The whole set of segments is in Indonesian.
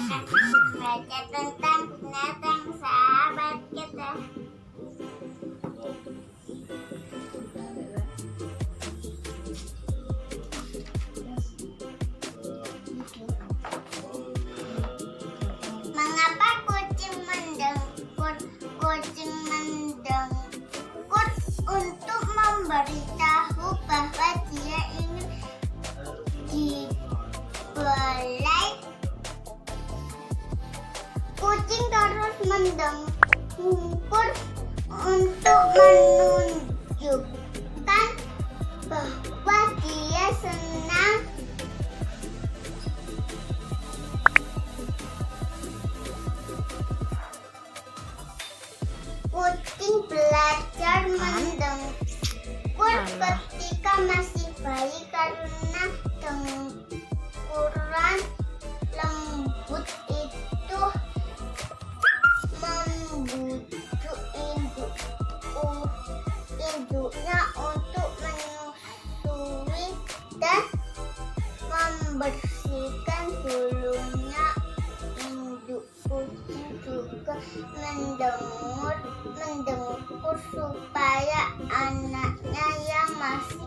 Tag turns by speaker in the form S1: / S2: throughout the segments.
S1: akan baca tentang binatang sahabat kita. Mengapa kucing mendengkur? Kucing mendengkur untuk memberitahu bahwa dia ingin dibelai. Kucing terus mendengkur untuk menunjukkan bahwa dia senang. Kucing belajar mendengkur ketika masih bayi karena dengkuran lembut itu membujuk induknya untuk menyusui dan membersihkan bulunya. Induk kucing juga mendengkur supaya anaknya yang masih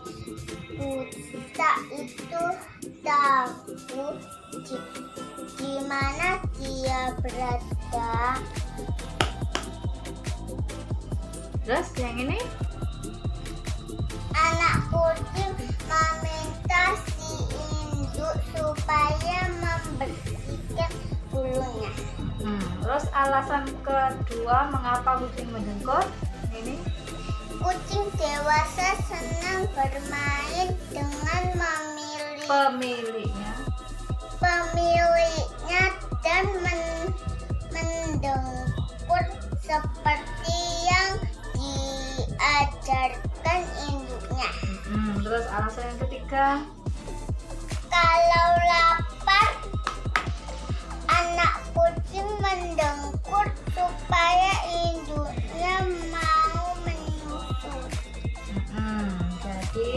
S1: buta itu tahu di mana dia berada.
S2: Terus yang ini?
S1: Anak kucing meminta si induk supaya membersihkan bulunya.
S2: Terus alasan kedua mengapa kucing mendengkur? Ini
S1: Kucing dewasa senang bermain dengan
S2: pemiliknya.
S1: dan mendengkur seperti yang diajarkan induknya.
S2: Terus alasan yang ketiga?
S1: Kalau lapar, anak kucing mendengkur supaya induknya mau menyusui.
S2: Jadi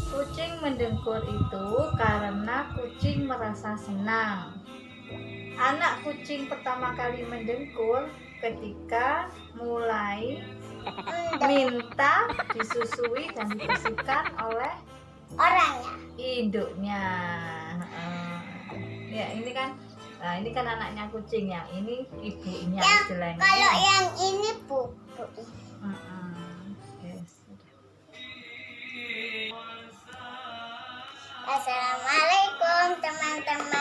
S2: kucing mendengkur itu karena kucing merasa senang. Anak kucing pertama kali mendengkur ketika mulai minta disusui dan dibersihkan oleh
S1: Orangnya.
S2: induknya. Ya ini kan, ini kan anaknya kucing, yang ini ibunya istilahnya.
S1: Kalau yang ini bu.
S2: Yes.
S1: Assalamualaikum teman-teman.